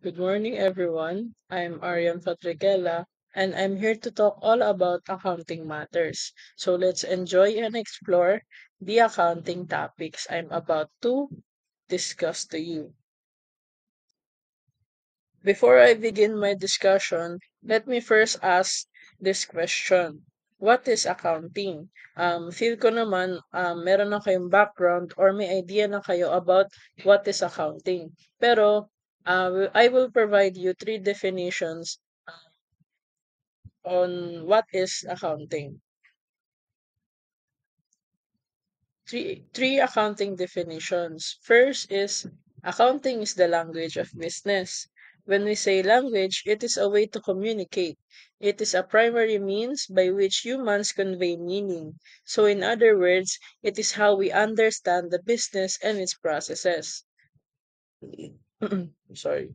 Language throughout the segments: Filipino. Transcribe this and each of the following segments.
Good morning, everyone. I'm Arian Patrigela, and I'm here to talk all about accounting matters. So let's enjoy and explore the accounting topics I'm about to discuss to you. Before I begin my discussion, let me first ask this question. What is accounting? Feel ko naman meron na kayong background or may idea na kayo about what is accounting. Pero I will provide you three definitions on what is accounting. Three accounting definitions. First is accounting is the language of business. When we say language, it is a way to communicate. It is a primary means by which humans convey meaning. So in other words, it is how we understand the business and its processes. Sorry.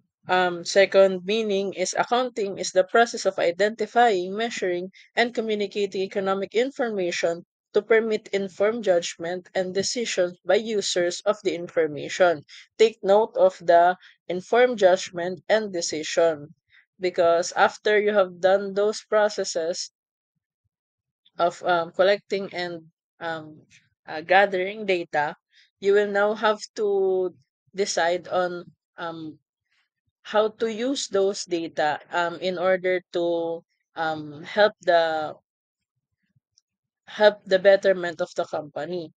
Second meaning is accounting is the process of identifying, measuring, and communicating economic information to permit informed judgment and decisions by users of the information. Take note of the informed judgment and decision because after you have done those processes of collecting and gathering data, you will now have to decide on um, how to use those data in order to help the betterment of the company.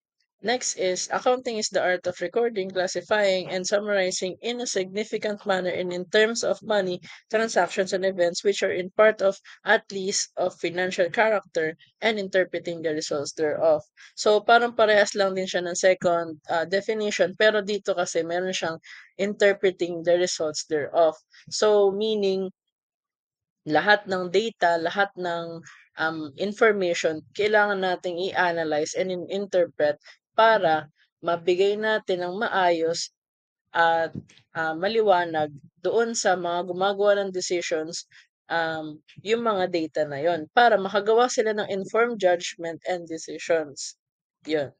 Next is accounting is the art of recording, classifying, and summarizing in a significant manner and in terms of money, transactions, and events which are in part of at least of financial character and interpreting the results thereof. So parang parehas lang din siya ng second definition pero dito kasi meron siyang interpreting the results thereof. So meaning lahat ng data, lahat ng information, kailangan nating i-analyze and interpret para mabigay natin ng maayos at maliwanag doon sa mga gumagawa ng decisions yung mga data na yon para makagawa sila ng informed judgment and decisions. Yun.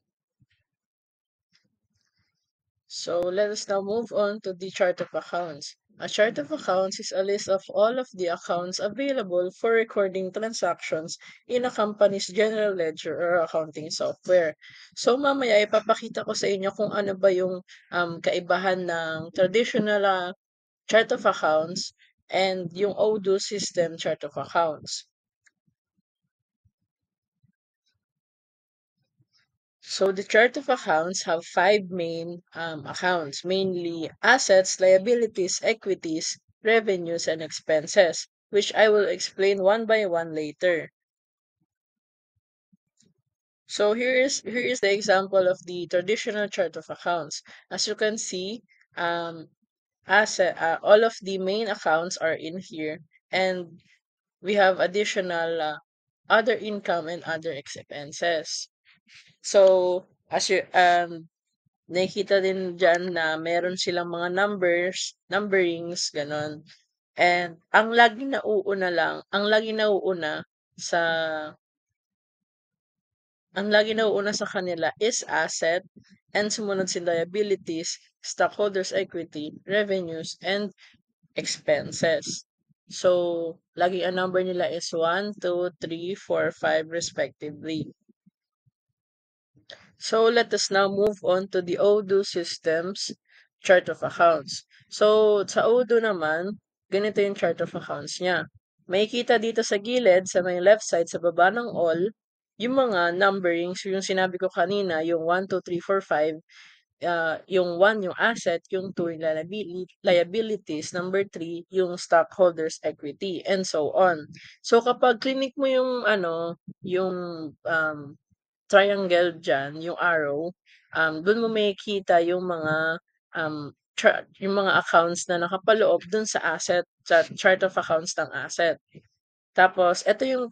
So let us now move on to the chart of accounts. A chart of accounts is a list of all of the accounts available for recording transactions in a company's general ledger or accounting software. So mamaya ipapakita ko sa inyo kung ano ba yung kaibahan ng traditional chart of accounts and yung Odoo system chart of accounts. So the chart of accounts have five main accounts, mainly assets, liabilities, equities, revenues, and expenses, which I will explain one by one later. So here is the example of the traditional chart of accounts. As you can see, all of the main accounts are in here, and we have additional other income and other expenses. So as you nakikita din diyan na meron silang mga numberings, gano'n. And ang laging nauuna sa sa kanila is asset and sumunod si liabilities, stockholders' equity, revenues, and expenses. So, laging ang number nila is 1, 2, 3, 4, 5 respectively. So let us now move on to the Odoo Systems chart of accounts. So sa Odoo naman, ganito yung chart of accounts niya. Makikita dito sa gilid, sa may left side, sa baba ng all, yung mga numberings, yung sinabi ko kanina, yung 1, 2, 3, 4, 5, yung 1, yung asset, yung 2, yung liabilities, number 3, yung stockholders equity, and so on. So kapag clinic mo yung yung triangle diyan, yung arrow, dun mo makikita yung mga accounts na nakapaloob dun sa asset, sa chart of accounts ng asset. Tapos eto yung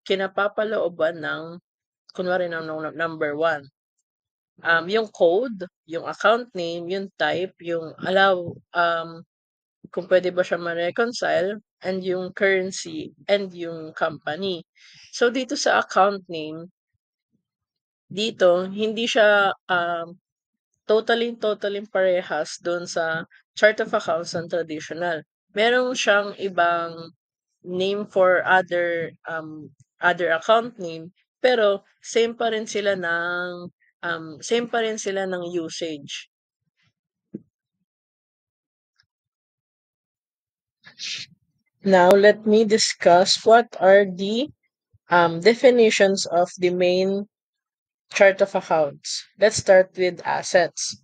kinapapalooban ng kunwari ng number 1. Yung code, yung account name, yung type, yung kung pwede ba siya ma-reconcile, and yung currency, and yung company. So dito sa account name, dito hindi siya totally parehas doon sa chart of accounts ng traditional. Meron siyang ibang name for other account name, pero same pa rin sila ng usage. Now, let me discuss what are the definitions of the main chart of accounts. Let's start with assets.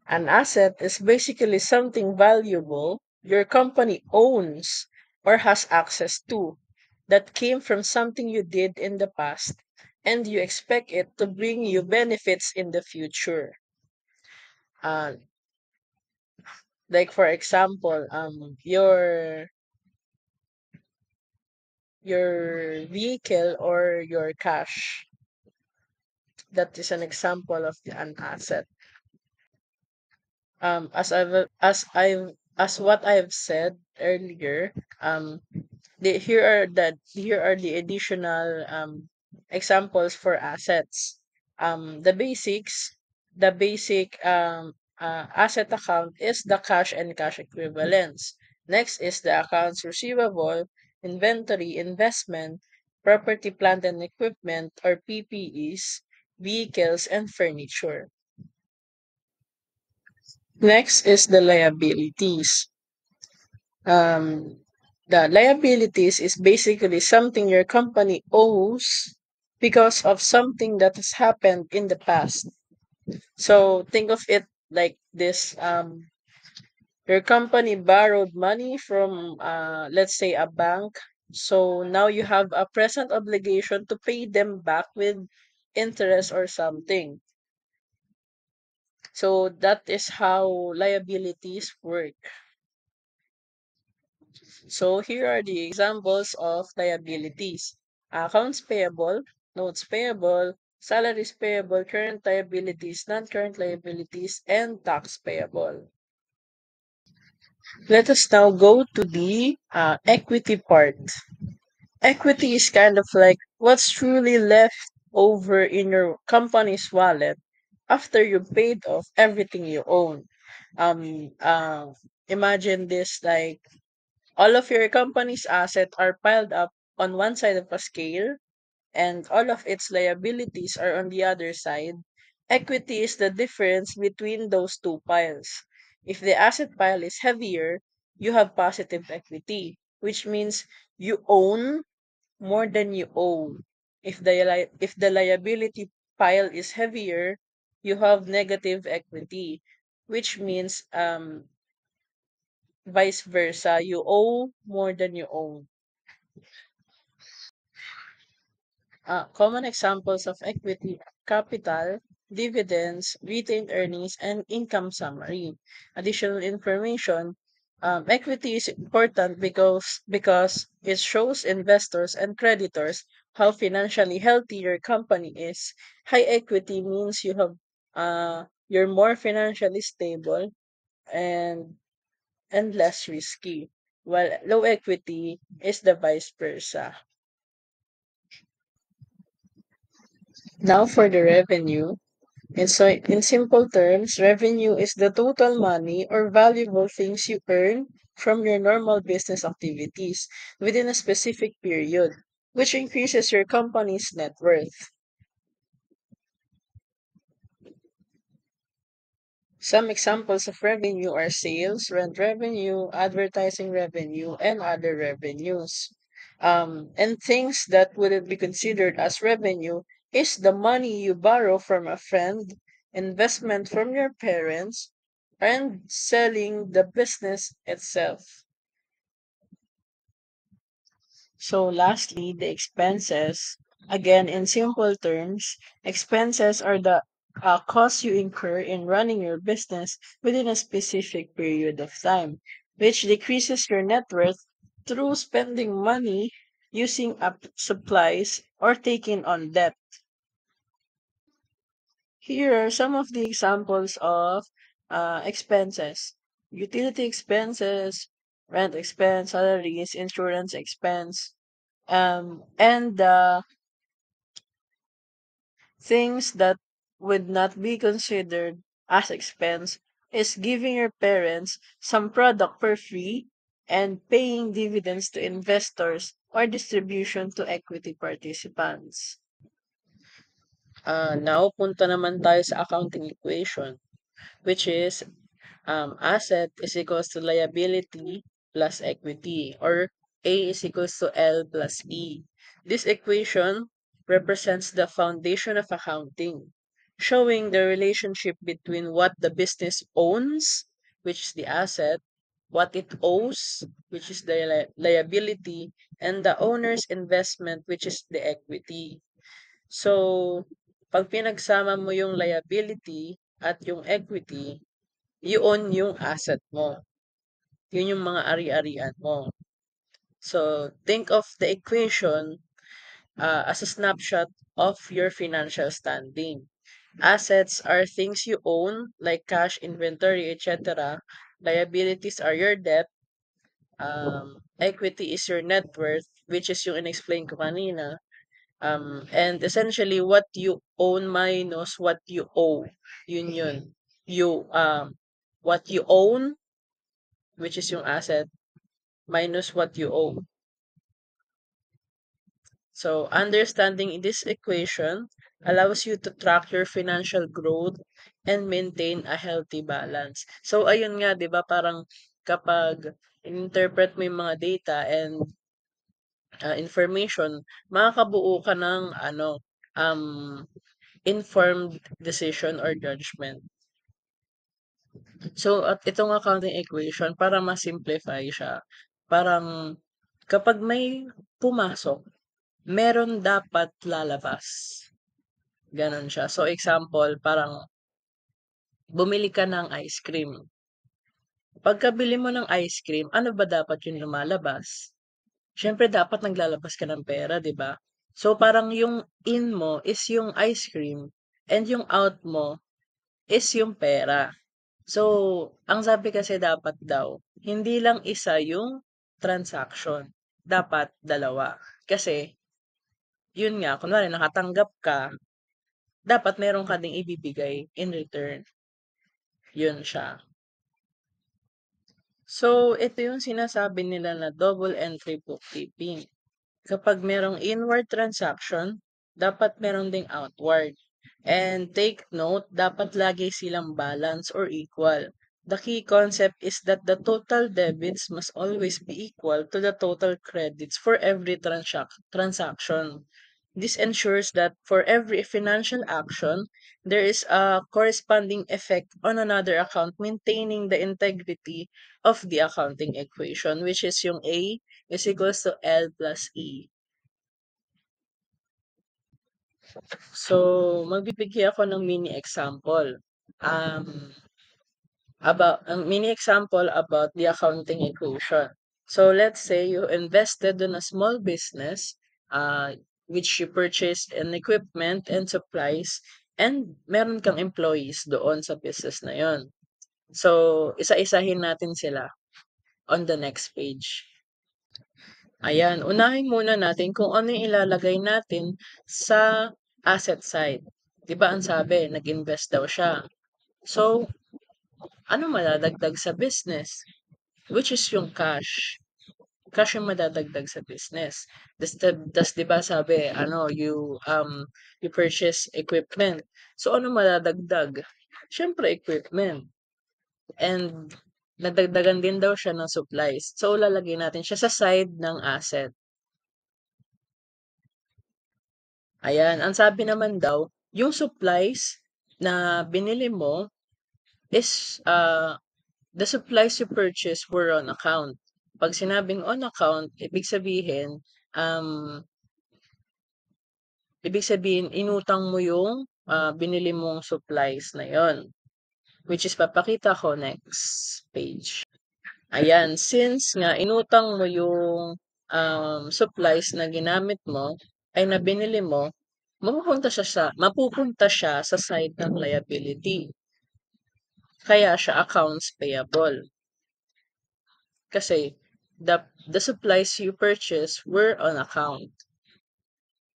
An asset is basically something valuable your company owns or has access to that came from something you did in the past and you expect it to bring you benefits in the future. Uh, like for example, your vehicle or your cash. That is an example of an asset. As what I've said earlier, here are the additional examples for assets. The basic asset account is the cash and cash equivalents. Next is the accounts receivable, inventory, investment, property, plant and equipment or PPEs, vehicles and furniture. Next is the liabilities. Um, the liabilities is basically something your company owes because of something that has happened in the past. So think of it like this. Your company borrowed money from, let's say, a bank. So now you have a present obligation to pay them back with interest or something. So that is how liabilities work. So here are the examples of liabilities. Accounts payable, notes payable, salaries payable, current liabilities, non-current liabilities, and tax payable. Let us now go to the equity part. Equity is kind of like what's truly left over in your company's wallet after you paid off everything you own. Um, uh, Imagine this like all of your company's assets are piled up on one side of a scale and all of its liabilities are on the other side. Equity is the difference between those two piles. If the asset pile is heavier, you have positive equity, which means you own more than you owe. If the liability pile is heavier, you have negative equity, which means vice versa, you owe more than you own. Common examples of equity: capital, dividends, retained earnings, and income summary. Additional information: equity is important because it shows investors and creditors how financially healthy your company is. High equity means you're more financially stable and less risky, while low equity is the vice versa. Now for the revenue. In simple terms, revenue is the total money or valuable things you earn from your normal business activities within a specific period, which increases your company's net worth. Some examples of revenue are sales, rent revenue, advertising revenue, and other revenues. And things that wouldn't be considered as revenue is the money you borrow from a friend, investment from your parents, and selling the business itself. So lastly, the expenses. Again, in simple terms, expenses are the costs you incur in running your business within a specific period of time, which decreases your net worth through spending money, using up supplies, or taking on debt. Here are some of the examples of expenses: utility expenses, rent expense, salaries, insurance expense, and the things that would not be considered as expense is giving your parents some product for free and paying dividends to investors or distribution to equity participants. Now, punta naman tayo sa accounting equation, which is asset is equals to liability plus equity, or A is equals to L plus E. This equation represents the foundation of accounting, showing the relationship between what the business owns, which is the asset, what it owes, which is the liability, and the owner's investment, which is the equity. So, pag pinagsama mo yung liability at yung equity, yun yung asset mo. Yun yung mga ari-arian mo. So, think of the equation as a snapshot of your financial standing. Assets are things you own, like cash, inventory, etc. Liabilities are your debt. Equity is your net worth, which is yung in-explain ko kanina. And essentially, what you own minus what you owe. Yun yun. What you own, which is yung asset, minus what you owe. So, understanding this equation allows you to track your financial growth and maintain a healthy balance. So, ayun nga, di ba, parang kapag interpret mo yung mga data and information, makakabuo ka ng informed decision or judgment. So, at itong accounting equation, para ma-simplify siya, parang kapag may pumasok, meron dapat lalabas. Ganon siya. So, example, parang bumili ka ng ice cream. Pagkabili mo ng ice cream, ano ba dapat yung lumalabas? Siyempre, dapat naglalabas ka ng pera, di ba? So, parang yung in mo is yung ice cream and yung out mo is yung pera. So, ang sabi kasi dapat daw, hindi lang isa yung transaction. Dapat dalawa. Kasi, yun nga, kunwari nakatanggap ka, dapat meron ka ding ibibigay in return. Yun siya. So, ito yung sinasabi nila na double entry bookkeeping. Kapag merong inward transaction, dapat meron ding outward. And take note, dapat lagi silang balance or equal. The key concept is that the total debits must always be equal to the total credits for every transaction. This ensures that for every financial action, there is a corresponding effect on another account, maintaining the integrity of the accounting equation, which is yung A is equals to L plus E. So, magbibigay ako ng mini example. Um, mini example about the accounting equation. So, let's say you invested in a small business, which you purchased an equipment and supplies, and meron kang employees doon sa business na yon. So, isa-isahin natin sila on the next page. Ayan, unahin muna natin kung ano yung ilalagay natin sa asset side. 'Di ba ang sabi, nag-invest daw siya. So, ano madadagdag sa business? Which is yung cash. Cash yung madadagdag sa business. Das 'di ba sabi, you purchase equipment. So, ano madadagdag? Siyempre equipment. And nadagdagan din daw siya ng supplies. So, lalagay natin siya sa side ng asset. Ayan, ang sabi naman daw, yung supplies na binili mo is the supplies you purchased were on account. Pag sinabing on account, ibig sabihin inutang mo yung binili mong supplies na yon, which is papakita ko next page. Ayan, since nga inutang mo yung supplies na ginamit mo ay na binili mo, mapupunta siya sa side ng liability. Kaya siya accounts payable. Kasi the supplies you purchased were on account.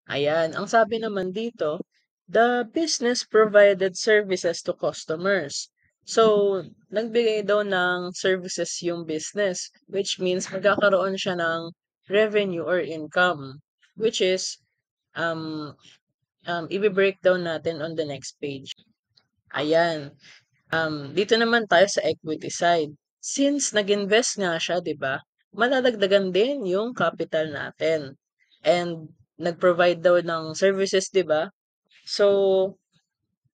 Ayan, ang sabi naman dito, the business provided services to customers. So, nagbigay daw ng services yung business, which means magkakaroon siya ng revenue or income, which is um, i-breakdown natin on the next page. Ayan. Dito naman tayo sa equity side. Since nag-invest nga siya, 'di ba? Madadagdagan din yung capital natin. And nag-provide daw ng services, 'di ba? So,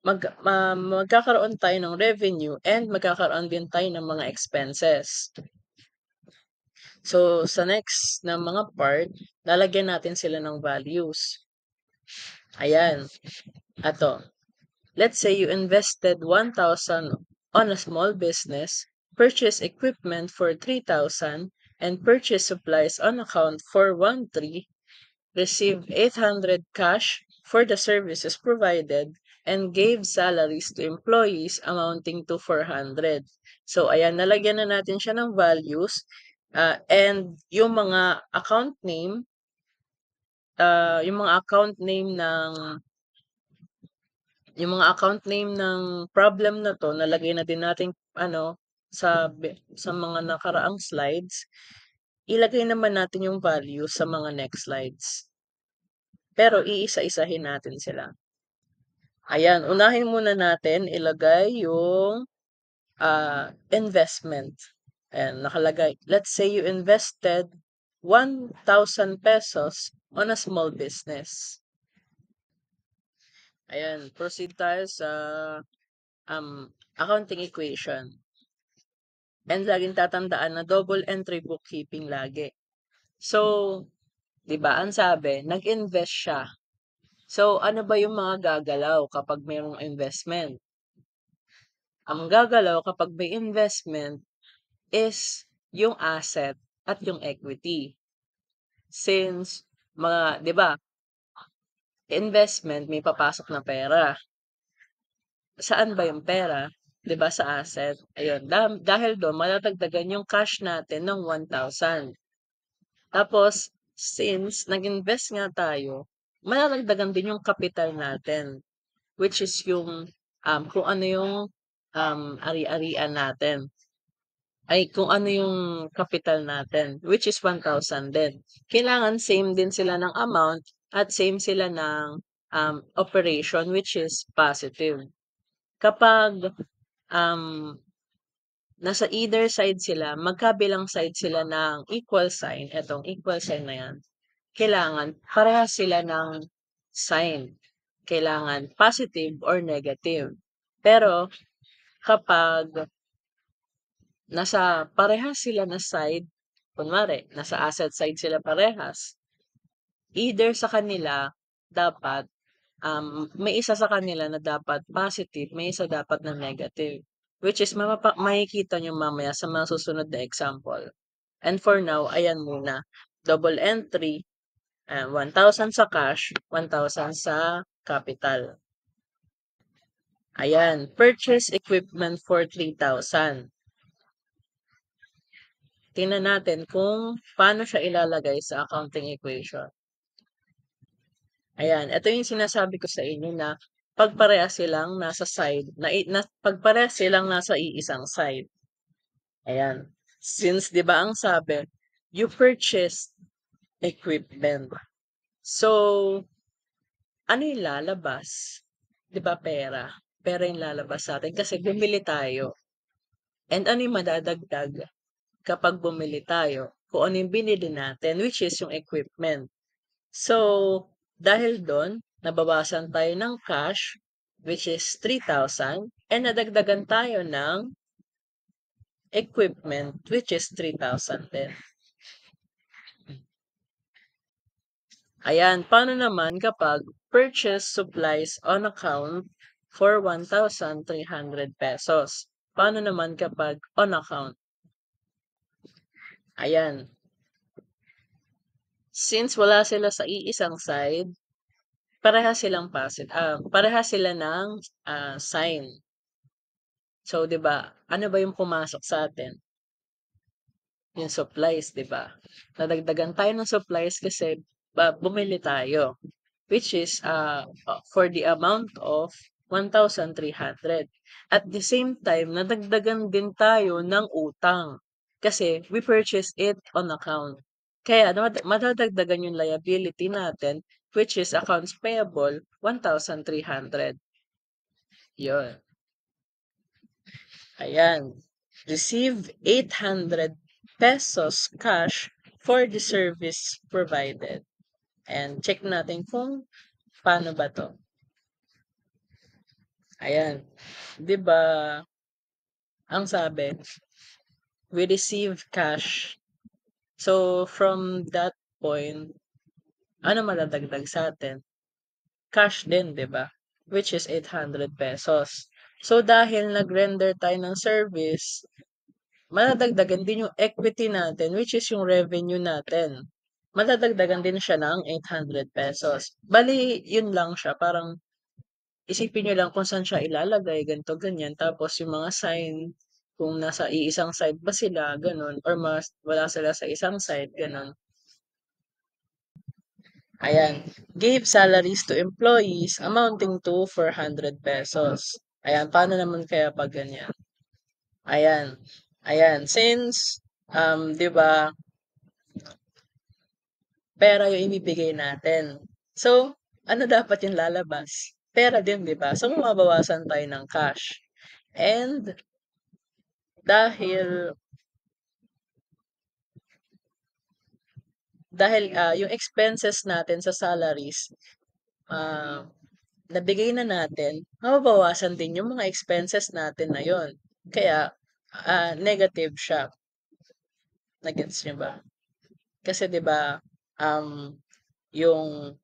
magkakaroon tayo ng revenue and magkakaroon din tayo ng mga expenses. So, sa next na mga part, lalagyan natin sila ng values. Ayan. Ato. Let's say you invested 1,000 on a small business, purchase equipment for 3,000, and purchase supplies on account for 1,300, received 800 cash for the services provided, and gave salaries to employees amounting to 400. So, ayan, nalagyan na natin siya ng values. And yung mga account name ng problem na 'to nalagay na din natin ano, sa mga nakaraang slides. Ilagay naman natin yung value sa mga next slides. Pero iisa-isahin natin sila. Ayan, unahin muna natin ilagay yung, investment. Ayan, nakalagay. Let's say you invested 1,000 pesos on a small business. Ayan, proceed tayo sa accounting equation. And laging tatandaan na double entry bookkeeping lagi. So, 'di ba, ang sabi, nag-invest siya. So, ano ba yung mga gagalaw kapag mayroong investment? Ang gagalaw kapag may investment is yung asset at yung equity. Since 'di ba, investment may papasok na pera. Saan ba yung pera? 'Di ba sa asset? Ayun, dahil doon madadagdagan yung cash natin ng 1,000. Tapos, since nag-invest nga tayo, madadagdagan din yung capital natin, which is yung kung ano yung ari-arian natin. Ay, kung ano yung capital natin, which is 1,000 din. Kailangan same din sila ng amount at same sila ng operation, which is positive. Kapag um, nasa either side sila, magkabilang side sila ng equal sign, etong equal sign na yan, kailangan parehas sila ng sign. Kailangan positive or negative. Pero kapag nasa parehas sila na side, kunwari, nasa asset side sila parehas, either sa kanila dapat may isa sa kanila na dapat positive, may isa dapat na negative. Which is makikita nyo mamaya sa mga susunod na example. And for now, ayan muna. Double entry, 1,000 sa cash, 1,000 sa capital. Ayan, purchase equipment for 3,000. Tingnan natin kung paano siya ilalagay sa accounting equation. Ayan, ito yung sinasabi ko sa inyo na pagparehas silang nasa side, pagparehas silang nasa iisang side. Ayan. Since 'di ba ang sabi, you purchase equipment. So, ano yung lalabas? 'Di ba pera? Pera yung lalabas sa atin kasi bumili tayo. And ano yung madadagdag kapag bumili tayo? Kung ano yung binili natin, which is yung equipment. So, dahil doon, nababasan tayo ng cash, which is 3,000, and nadagdagan tayo ng equipment, which is 3,000 din. Ayan, paano naman kapag purchase supplies on account for 1,300 pesos? Paano naman kapag on account? Ayan. Since wala sila sa iisang side, parehas sila ng sign. So, 'di ba? Ano ba yung pumasok sa atin? Yung supplies, 'di ba? Nadagdagan tayo ng supplies kasi bumili tayo, which is for the amount of 1,300. At the same time, nadagdagan din tayo ng utang kasi we purchase it on account. Kaya madadagdagan yung liability natin, which is accounts payable, 1,300. Yun. Ayan. Receive 800 pesos cash for the service provided. And check natin kung paano ba to. Ayan. 'Di ba, ang sabi, we receive cash. So, from that point, ano madadagdag sa atin? Cash din, 'di ba? Which is 800 pesos. So, dahil nag-render tayo ng service, madadagdagan din yung equity natin, which is yung revenue natin. Madadagdagan din siya ng 800 pesos. Bali, yun lang siya. Parang isipin niyo lang kung saan siya ilalagay, ganito, ganyan. Tapos yung mga sign, kung nasa iisang side ba sila, ganun. Or wala sila sa isang side, ganun. Ayan. Gave salaries to employees amounting to 400 pesos. Ayan. Paano naman kaya pag ganyan? Ayan. Ayan. Since, 'di ba, pera yung ibibigay natin. So, ano dapat yung lalabas? Pera din, 'di ba? So, mababawasan tayo ng cash. And dahil yung expenses natin sa salaries, ah, nabigay na natin, mababawasan din yung mga expenses natin na yon. Kaya, negative siya. Nagets niyo ba? Kasi 'di ba, um, yung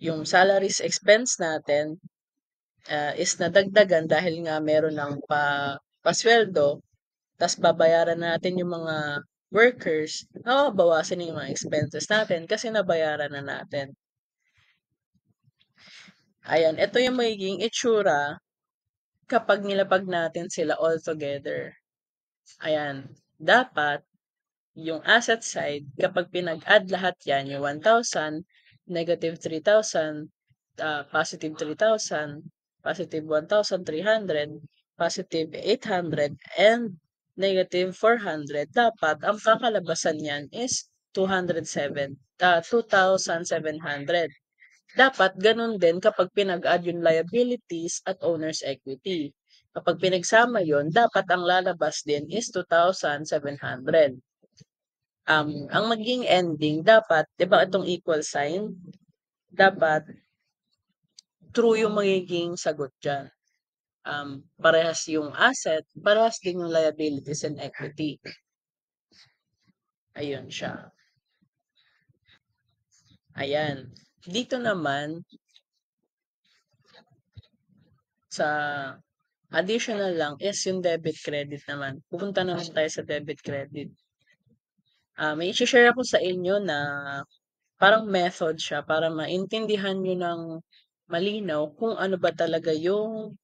yung salaries expense natin, is nadagdagan dahil nga meron ng pasweldo, tas babayaran natin yung mga workers, mababawasan yung mga expenses natin kasi nabayaran na natin. Ayan, ito yung magiging itsura kapag nilapag natin sila all together. Ayan, dapat yung asset side, kapag pinag-add lahat yan, yung 1,000, negative 3,000, positive 3,000, positive 1,300, positive 800, and negative 400, dapat ang kakalabasan niyan is 2,700. Dapat ganun din kapag pinag-add yung liabilities at owner's equity. Kapag pinagsama yon, dapat ang lalabas din is 2,700. Ang maging ending dapat, 'di ba itong equal sign, dapat true yung magiging sagot diyan. Parehas yung asset, parehas din yung liabilities and equity. Ayun siya. Ayan. Dito naman sa additional lang is yung debit credit naman. Pupunta naman tayo sa debit credit. May i-share ako sa inyo na parang method siya para maintindihan nyo ng malinaw kung ano ba talaga yung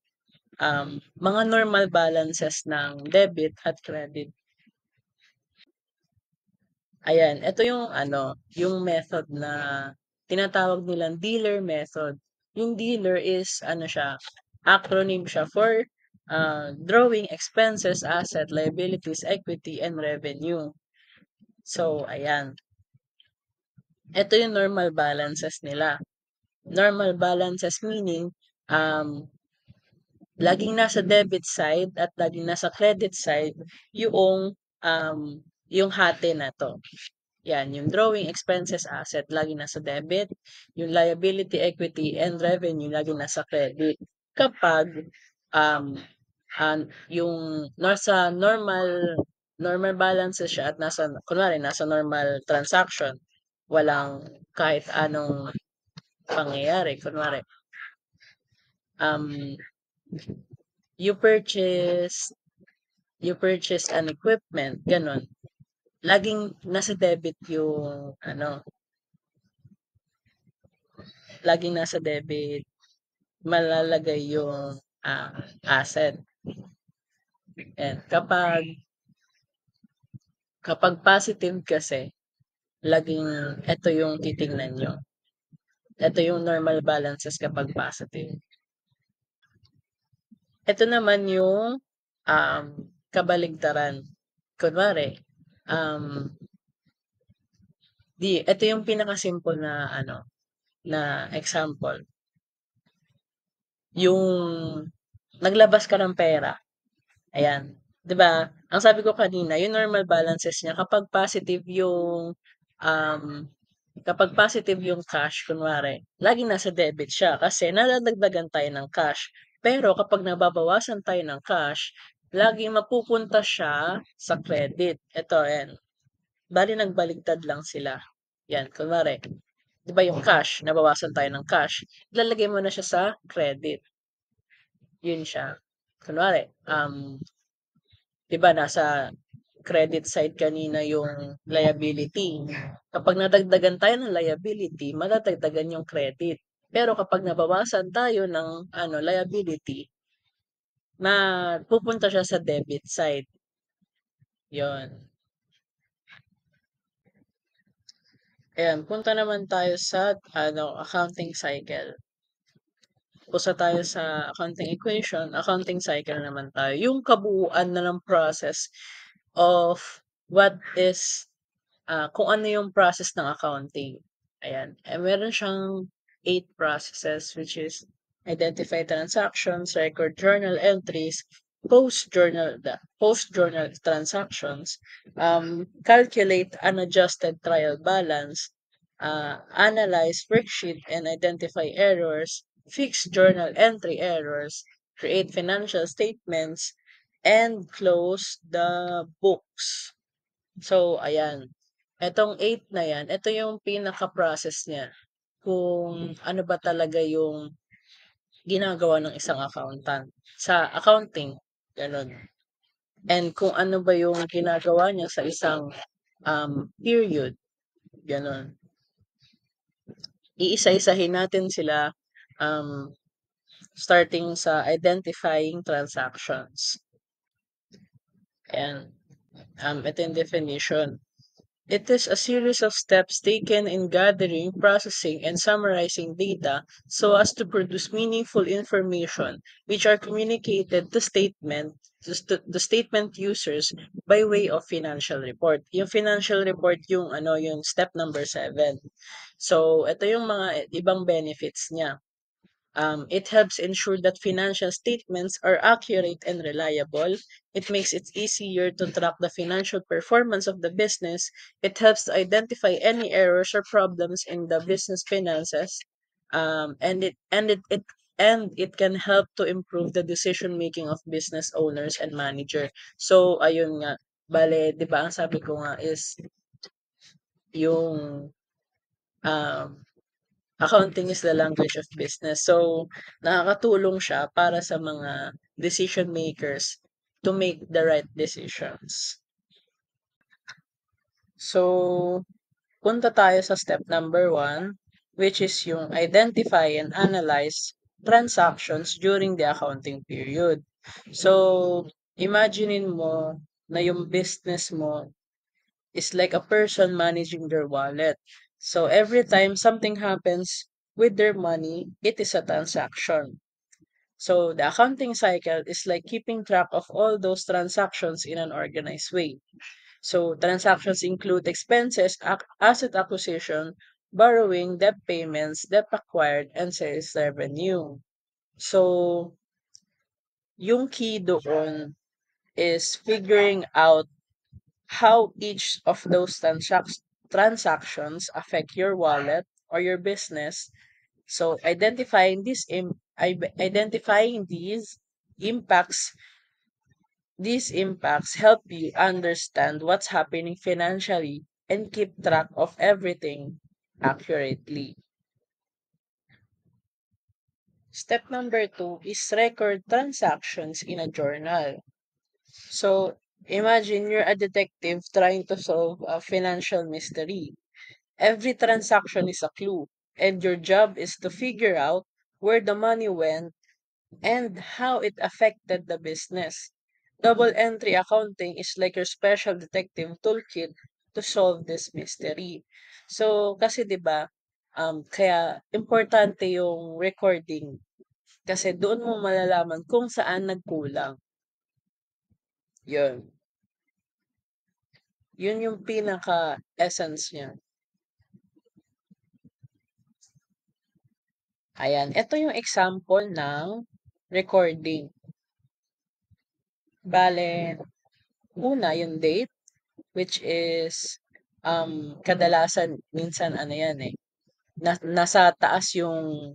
mga normal balances ng debit at credit. Ayan, ito yung yung method na tinatawag nilang dealer method. Yung dealer is siya, acronym siya for drawing expenses, asset, liabilities, equity, and revenue. So, ayan. Ito yung normal balances nila. Normal balances meaning um, laging nasa debit side at laging nasa credit side um, yung hati na to. Yan, yung drawing expenses asset lagi nasa debit, yung liability, equity, and revenue lagi nasa credit. Kapag um, yung nasa normal balances siya at kunwari, nasa normal transaction, walang kahit anong pangyayari. Kunwari, um, you purchase an equipment, ganun. Laging nasa debit yung laging nasa debit, malalagay yung asset. And kapag positive kasi, laging ito yung titingnan nyo. Ito yung normal balances kapag positive. Ito naman yung, kabaligtaran. Kunwari, um, ito yung pinaka-simple na ano, na example. Yung naglabas ka ng pera, ayan. 'Di ba, ang sabi ko kanina yung normal balances niya um, kapag positive yung cash kunwari, laging nasa debit siya kasi nadadagdagan tayo ng cash. Pero kapag nababawasan tayo ng cash, laging mapupunta siya sa credit. Ito, ayan. Bale nagbaligtad lang sila. Yan, kunwari, 'di ba yung cash, nabawasan tayo ng cash, ilalagay mo na siya sa credit. Yun siya. Kunwari, 'di ba nasa credit side kanina yung liability. Kapag nadagdagan tayo ng liability, madadagdagan yung credit. Pero kapag nabawasan tayo ng liability, pupunta siya sa debit side. Yon. Ayan, punta naman tayo sa accounting cycle. Pusa tayo sa accounting equation, accounting cycle naman tayo. Yung kabuuan na ng process of what is kung ano yung process ng accounting. Ayan. Meron siyang 8 processes which is identify transactions, record journal entries, post journal transactions, calculate unadjusted trial balance, analyze worksheet and identify errors, fix journal entry errors, create financial statements, and close the books. So, ayan. Etong 8 na yan, ito yung pinaka-process niya. Kung ano ba talaga yung ginagawa ng isang accountant sa accounting, gano'n. And kung ano ba yung ginagawa niya sa isang period, gano'n. Iisa-isahin natin sila um, starting sa identifying transactions. And ito yung definition. It is a series of steps taken in gathering, processing, and summarizing data so as to produce meaningful information which are communicated to the statement users by way of financial report. Yung financial report yung step number 7. So ito yung mga ibang benefits niya. It helps ensure that financial statements are accurate and reliable. It makes it easier to track the financial performance of the business. It helps to identify any errors or problems in the business finances. And it can help to improve the decision making of business owners and manager. So ayun nga, bale, 'di ba ang sabi ko nga is yung um accounting is the language of business. So, nakakatulong siya para sa mga decision makers to make the right decisions. So, punta tayo sa step number 1, which is yung identify and analyze transactions during the accounting period. So, imaginein mo na yung business mo is like a person managing their wallet. So every time something happens with their money, it is a transaction. So the accounting cycle is like keeping track of all those transactions in an organized way. So transactions include expenses, asset acquisition, borrowing, debt payments, debt acquired, and sales revenue. So yung key doon is figuring out how each of those transactions affect your wallet or your business. So identifying these impacts help you understand what's happening financially and keep track of everything accurately. Step number 2 is record transactions in a journal. So imagine you're a detective trying to solve a financial mystery. Every transaction is a clue, and your job is to figure out where the money went and how it affected the business. Double entry accounting is like your special detective toolkit to solve this mystery. So, kasi 'di ba, kaya importante yung recording Kasi doon mo malalaman kung saan nagkulang. Yun. Yun yung pinaka-essence niya. Ayan, ito yung example ng recording. Bale, una yung date, which is kadalasan minsan ano yan eh, nasa taas yung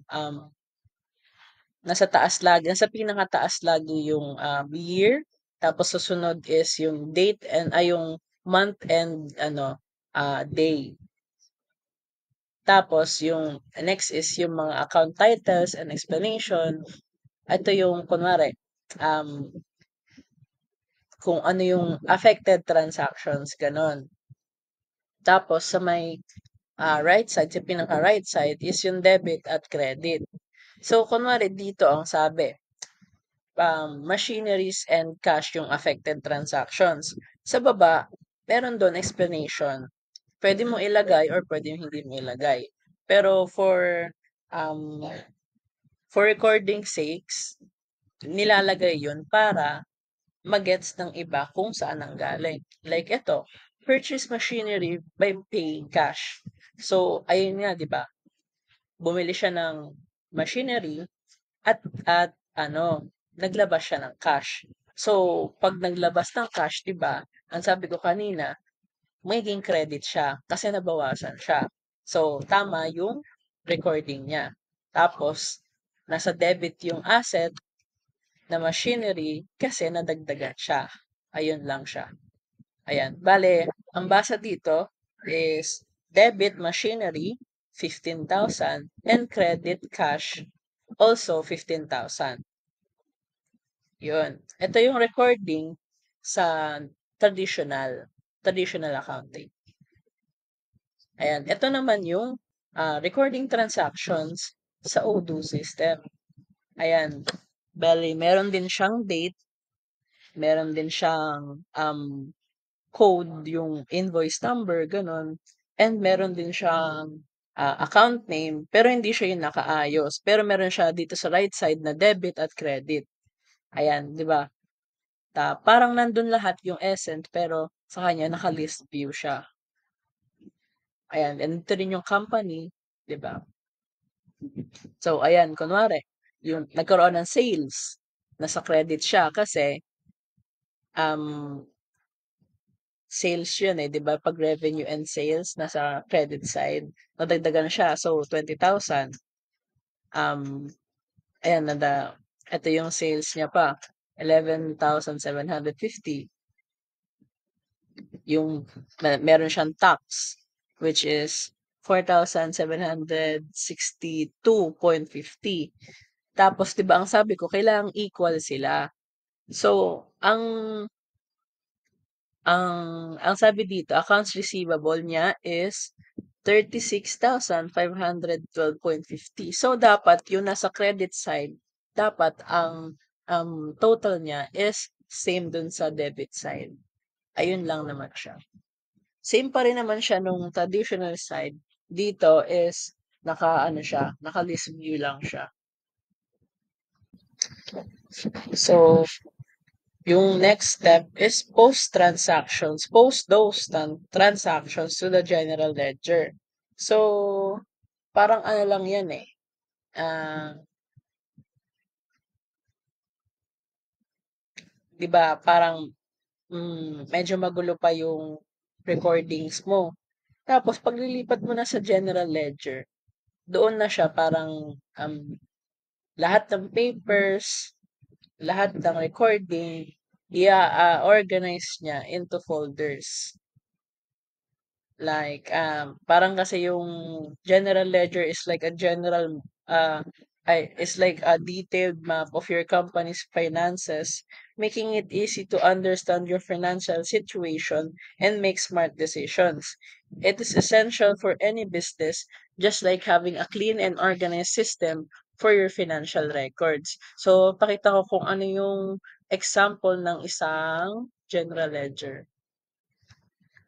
nasa pinakataas lagi yung year, tapos susunod is yung date and yung month and day. Tapos yung next is yung mga account titles and explanation. Ito yung kunwari um kung ano yung affected transactions, ganon. Tapos sa may right side, sa pinaka-right side is yung debit at credit. So, kunwari dito ang sabi, machineries and cash yung affected transactions. Sa baba, meron doon explanation. Pwede mo ilagay or pwede mo hindi mo ilagay. Pero um, for recording sakes, nilalagay yun para magets ng iba kung saan ang galing. Like ito, purchase machinery by paying cash. So, ayun nga, di ba? Bumili siya ng machinery at naglabas siya ng cash. So, pag naglabas ng cash, 'di ba? Ang sabi ko kanina, magiging credit siya kasi nabawasan siya. So, tama yung recording niya. Tapos, nasa debit yung asset na machinery kasi nadagdagan siya. Ayun lang siya. Ayan. Bale, ang basa dito is debit machinery, 15,000 and credit cash, also 15,000. Yun. Ito yung recording sa traditional accounting. Ayan. Ito naman yung recording transactions sa Odoo system. Ayan. Bali, meron din siyang date, meron din siyang code, yung invoice number, ganun. And meron din siyang account name, pero hindi siya yung nakaayos. Pero meron siya dito sa right side na debit at credit. Ayan, di ba? Parang nandun lahat yung essence, pero sa kanya naka-list view siya. Ayan, and ito rin yung company, di ba? So, ayan, kunwari, yung nagkaroon ng sales, nasa credit siya kasi um, sales yun eh, 'di ba? Pag revenue and sales nasa credit side, nadagdagan siya. So 20,000. Um ayan ito yung sales niya pa. 11,750. Yung meron siyang tax which is 4,762.50. Tapos 'di ba ang sabi ko kailangang equal sila. So ang sabi dito, accounts receivable niya is 36,512.50. So, dapat yung nasa credit side, dapat ang total niya is same dun sa debit side. Ayun lang naman siya. Same pa rin naman siya nung traditional side. Dito is naka-list view lang siya. So, yung next step is post transactions. Post those transactions to the general ledger. So, parang ano lang yan eh. Ah, 'di ba? Parang medyo magulo pa yung recordings mo. Tapos paglilipat mo na sa general ledger, doon na siya parang lahat ng papers, lahat ng recording, organize niya into folders. Like, parang kasi yung general ledger is like a general, is like a detailed map of your company's finances, making it easy to understand your financial situation and make smart decisions. It is essential for any business, just like having a clean and organized system for your financial records. So, pakita ko kung ano yung example ng isang general ledger.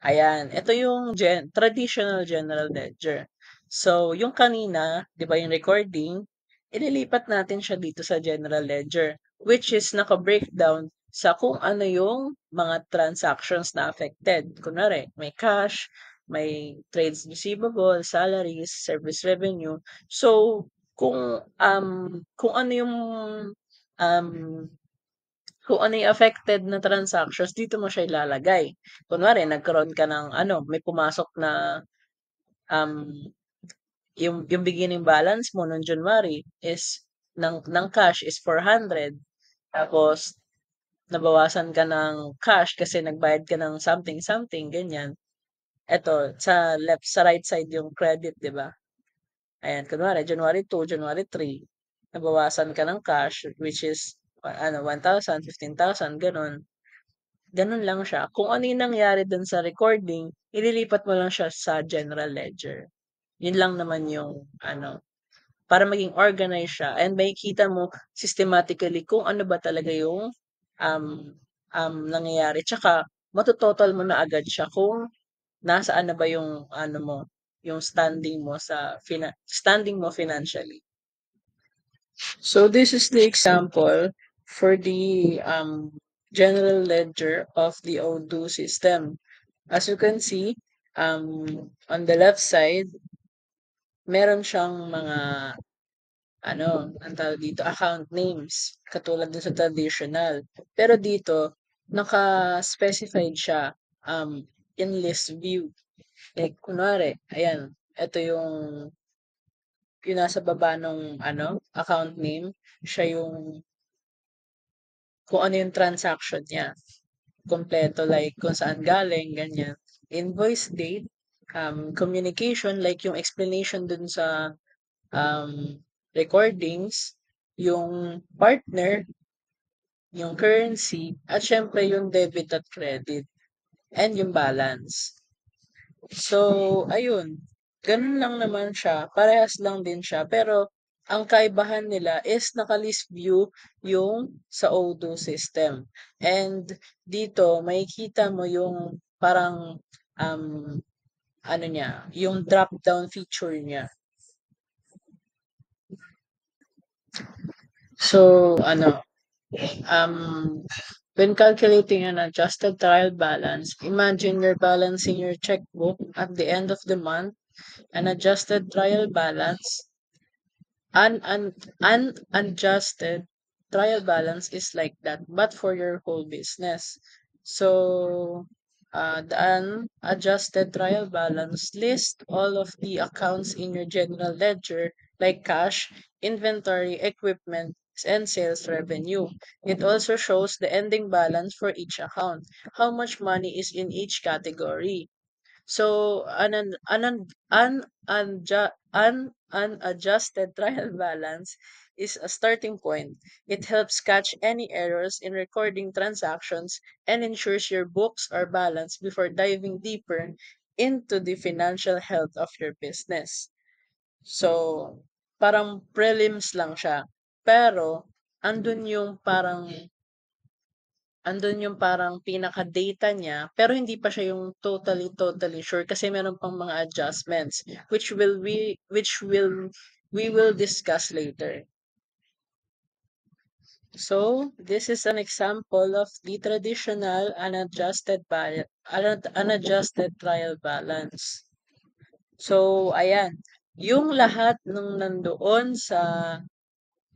Ayan, ito yung traditional general ledger. So, yung kanina, 'di ba yung recording, ililipat natin siya dito sa general ledger, which is naka-breakdown sa kung ano yung mga transactions na affected. Kunwari, may cash, may trades receivable, salaries, service revenue. So, kung kung ano yung um kung ano yung affected na transactions, dito mo siya ilalagay. Kunwari, nagkaroon ka ng may pumasok na um yung beginning balance mo nung January is ng cash is 400, tapos nabawasan ka ng cash kasi nagbayad ka ng something something ganyan. Eto sa right side yung credit, 'di ba? Ayan, kunwari January 2, January 3, nabawasan ka ng cash which is 1,000, 15,000 gano'n. Gano'n lang siya. Kung ano yung nangyari dun sa recording, ililipat mo lang siya sa general ledger. Yun lang naman yung para maging organized siya and makikita mo systematically kung ano ba talaga yung um, nangyayari. Tsaka matototal mo na agad siya kung nasaan na ba yung yung standing mo financially. So this is the example for the general ledger of the Odoo system. As you can see, on the left side, meron siyang mga ang tawag dito, account names, katulad dun sa traditional. Pero dito, naka-specified siya, in list view. Like, kunwari, ayan, ito yung nasa baba nung, account name, siya yung, kung ano yung transaction niya. Kompleto, like, kung saan galing, ganyan. Invoice date, communication, like yung explanation dun sa um, recordings, yung partner, yung currency, at syempre yung debit at credit, and yung balance. So, ayun. Ganun lang naman siya. Parehas lang din siya. Pero, ang kaibahan nila is naka-list view yung sa Odoo system. And dito, makikita mo yung parang um, yung drop-down feature niya. So, Um, when calculating an adjusted trial balance, imagine you're balancing your checkbook at the end of the month. An adjusted trial balance, unadjusted trial balance is like that, but for your whole business. So, the unadjusted trial balance lists all of the accounts in your general ledger, like cash, inventory, equipment, and sales revenue. It also shows the ending balance for each account, how much money is in each category. So, unadjusted trial balance is a starting point. It helps catch any errors in recording transactions and ensures your books are balanced before diving deeper into the financial health of your business. So, parang prelims lang siya. Pero, andun yung parang andun yung parang pinaka-data niya, pero hindi pa siya yung totally sure kasi meron pang mga adjustments which we will discuss later. So, this is an example of the traditional unadjusted trial balance. So, ayan, yung lahat ng nandoon sa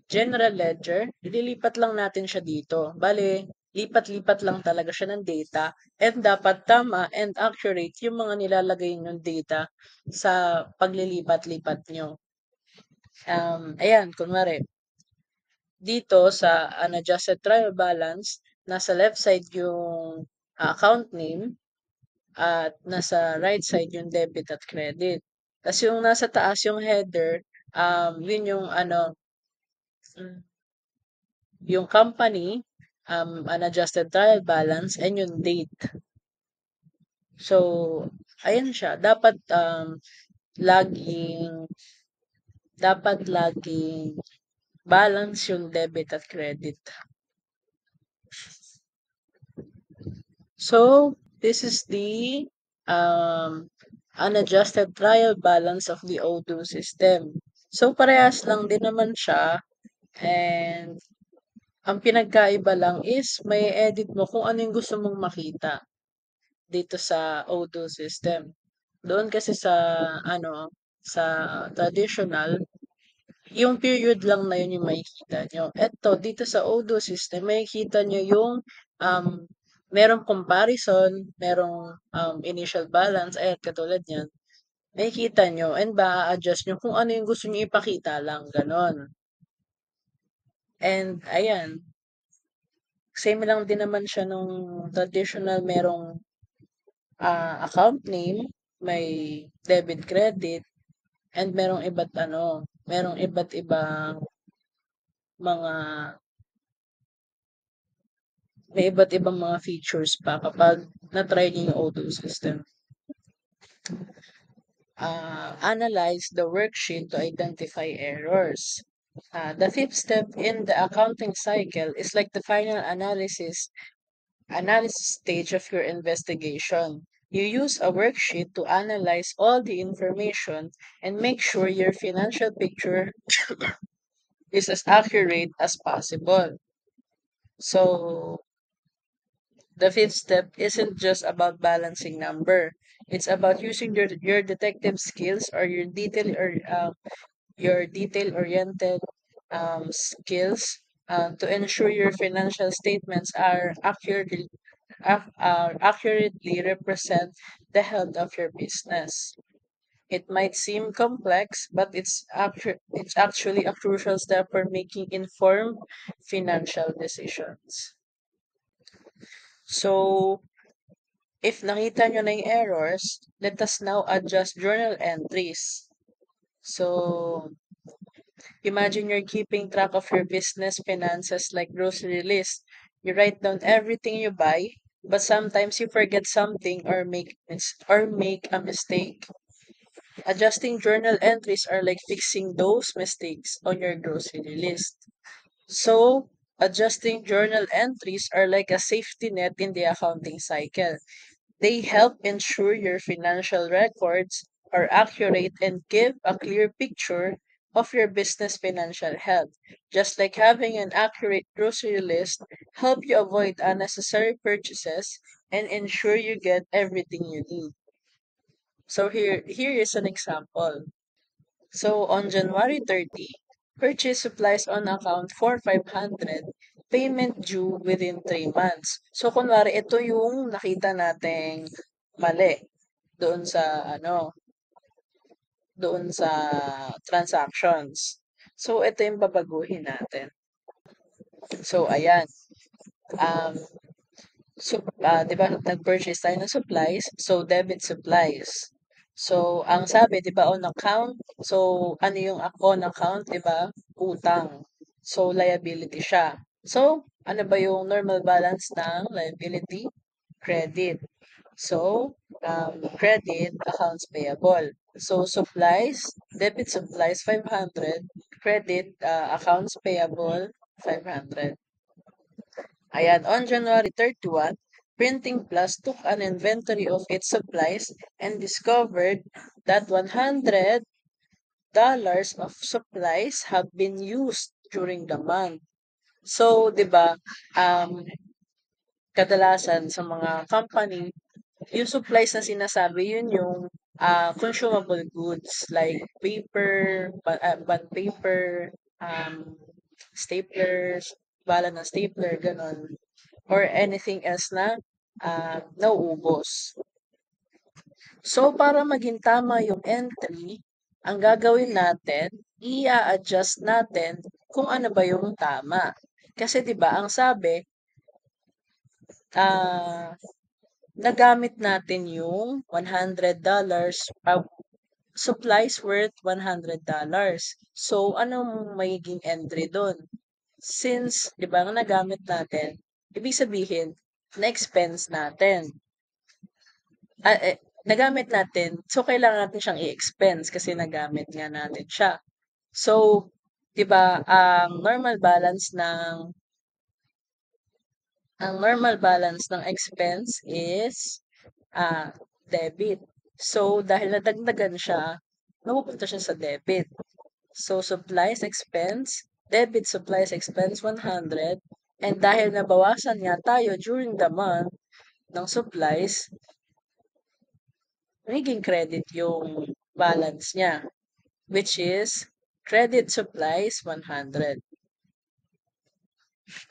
general ledger, ililipat lang natin siya dito. Bale, lipat-lipat lang talaga siya ng data and dapat tama and accurate yung mga nilalagay niyong data sa paglilipat-lipat nyo. Ayan, kunwari, dito sa unadjusted trial balance, nasa left side yung account name at nasa right side yung debit at credit. Tapos yung nasa taas yung header, yun yung mm, yung company, unadjusted trial balance, and yung date. So, ayan siya. Laging, dapat laging balance yung debit at credit. So, this is the unadjusted trial balance of the Odoo system. So, parehas lang din naman siya and ang pinagkaiba lang is may edit mo kung ano yung gusto mong makita dito sa Odoo system. Doon kasi sa ano, sa traditional, yung period lang na yun yung makikita nyo. Eto, dito sa Odoo system, makikita nyo yung um, merong comparison, merong initial balance, ayan, katulad yan. Makikita nyo and ba-adjust nyo kung ano yung gusto nyo ipakita lang, ganon. And ayan, same lang din naman siya nung traditional, merong account name, may debit credit, and merong iba't ibang mga may iba't ibang mga features pa kapag na-try niyo yung Odoo system. Analyze the worksheet to identify errors. The fifth step in the accounting cycle is like the final analysis stage of your investigation. You use a worksheet to analyze all the information and make sure your financial picture is as accurate as possible. So, the fifth step isn't just about balancing number. It's about using your detective skills or your detail-oriented skills to ensure your financial statements are accurately represent the health of your business. It might seem complex, but it's actually a crucial step for making informed financial decisions. So, if nakita nyo na yung errors, let us now adjust journal entries. So, imagine you're keeping track of your business finances like grocery list. You write down everything you buy, but sometimes you forget something or make a mistake. Adjusting journal entries are like fixing those mistakes on your grocery list. So, adjusting journal entries are like a safety net in the accounting cycle. They help ensure your financial records are accurate and give a clear picture of your business financial health. Just like having an accurate grocery list help you avoid unnecessary purchases and ensure you get everything you need. So here is an example. So on January 30, purchase supplies on account for 500, payment due within 3 months. So kunwari ito yung nakita nating mali doon sa doon sa transactions. So ito yung babaguhin natin. So ayan, um 'di ba nag-purchase tayo ng supplies, so debit supplies. So ang sabi 'di ba on account, so ano yung on account 'di ba? Utang. So liability siya. So ano ba yung normal balance ng liability? Credit. So credit accounts payable. So supplies, debit supplies 500, credit accounts payable 500. Ayan, on January 31, Printing Plus took an inventory of its supplies and discovered that $100 of supplies have been used during the month. So, 'di ba, kadalasan sa mga company, yung supplies na sinasabi, yun yung consumable goods like paper, bond paper, staplers, bala ng stapler, ganon. Or anything else na nauubos. So, para maging tama yung entry, ang gagawin natin, i-adjust natin kung ano ba yung tama. Kasi 'di ba, ang sabi, ah, nagamit natin yung $100, supplies worth $100. So, anong magiging entry doon? Since, 'di ba, nagamit natin, ibig sabihin, na-expense natin. Nagamit natin, so kailangan natin siyang i-expense kasi nagamit nga natin siya. So, 'di ba, ang normal balance ng expense is debit. So, dahil nadagdagan siya, napupunta siya sa debit. So, supplies expense, debit supplies expense 100. And dahil nabawasan nga tayo during the month ng supplies, magiging credit yung balance niya, which is credit supplies 100.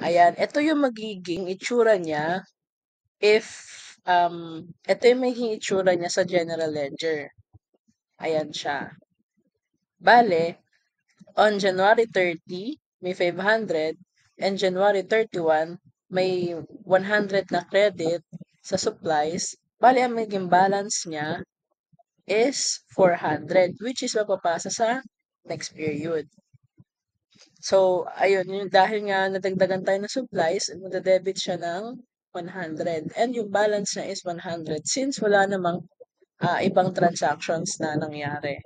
Ayan, ito yung magiging itsura niya if ito yung magiging itsura niya sa general ledger. Ayan siya. Bale, on January 30, may 500 and January 31, may 100 na credit sa supplies. Bale, ang magiging balance niya is 400, which is mapapasa sa next period. So, ayun, yung dahil nga nadagdagan tayo ng supplies, magde-debit siya ng 100. And yung balance niya is 100 since wala namang ibang transactions na nangyari.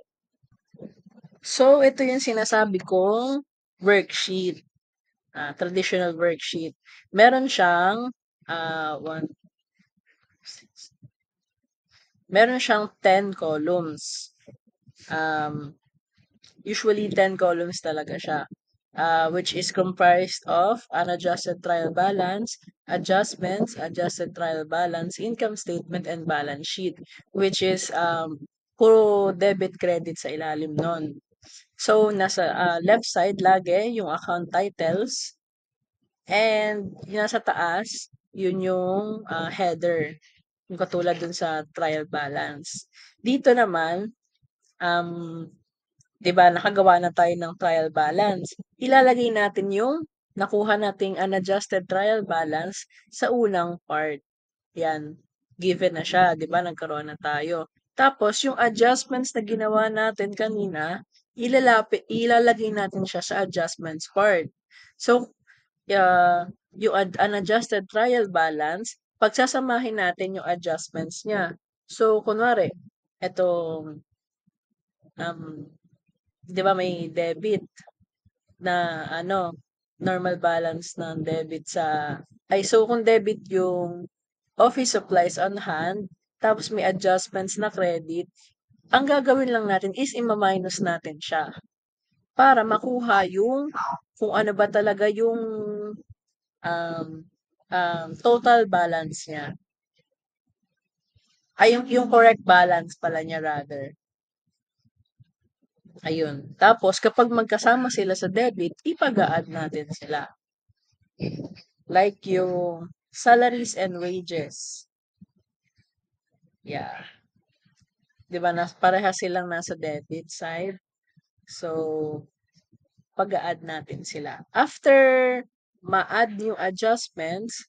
So, ito yung sinasabi kong worksheet, traditional worksheet. Meron siyang meron siyang 10 columns. Usually 10 columns talaga siya. Which is comprised of unadjusted trial balance, adjustments, adjusted trial balance, income statement, and balance sheet, which is puro debit credit sa ilalim nun. So, nasa left side lagi yung account titles, and yung nasa taas, yun yung header, yung katulad dun sa trial balance. Dito naman, um, 'di ba nakagawa na tayo ng trial balance. Ilalagay natin yung nakuha nating unadjusted trial balance sa unang part. 'Yan, given na siya, 'di ba nagkaroon na tayo. Tapos yung adjustments na ginawa natin kanina, ilalagay natin siya sa adjustments part. So, yung unadjusted trial balance, pagsasamahin natin yung adjustments niya. So, kunwari, etong um, 'di ba may debit na normal balance ng debit sa so kung debit yung office supplies on hand, tapos may adjustments na credit, ang gagawin lang natin is ima-minus natin siya para makuha yung kung ano ba talaga yung um, total balance niya. Ay, yung correct balance pala niya rather. Ayun. Tapos, kapag magkasama sila sa debit, ipag-a-add natin sila. Like yung salaries and wages. Yeah. 'Di ba, parehas silang nasa debit side. So, pag-a-add natin sila. After ma-add yung adjustments,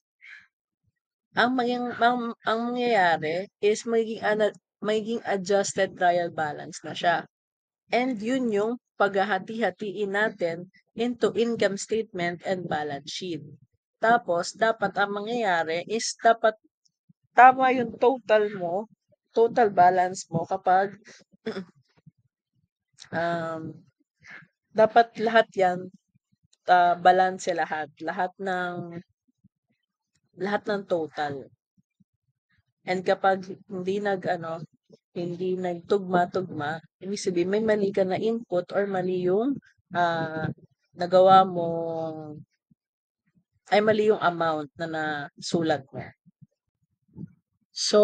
ang mangyayari is magiging adjusted trial balance na siya. And yun yung paghahati-hatiin natin into income statement and balance sheet. Tapos, dapat ang mangyayari is dapat tama yung total balance mo kapag um, dapat lahat yan, balanse lahat ng total. And kapag hindi nagtugma-tugma, ibig sabihin may mali ka na input or mali yung nagawa mong mali yung amount na nasulat mo. So,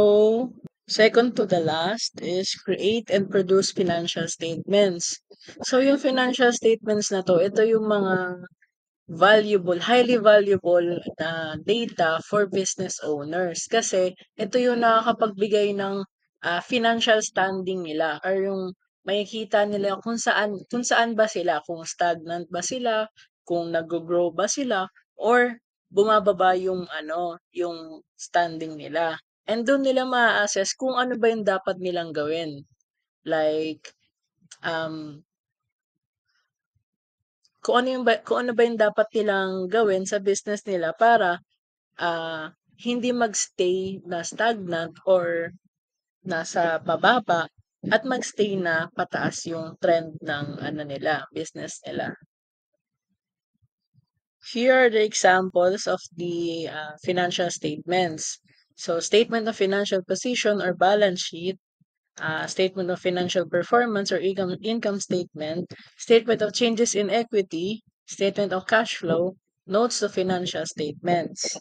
second to the last is create and produce financial statements. So, yung financial statements na to, ito yung mga highly valuable na data for business owners. Kasi ito yung nakakapagbigay ng financial standing nila or yung makikita nila kung saan ba sila, kung stagnant ba sila, kung nag-grow ba sila, or bumababa yung yung standing nila. And doon nila ma-assess kung ano ba yung dapat nilang gawin. Like, um, kung ano ba yung dapat nilang gawin sa business nila para hindi magstay na stagnant or nasa bababa at magstay na pataas yung trend ng business nila. Here are the examples of the financial statements. So, statement of financial position or balance sheet, statement of financial performance or income statement, statement of changes in equity, statement of cash flow, notes to financial statements.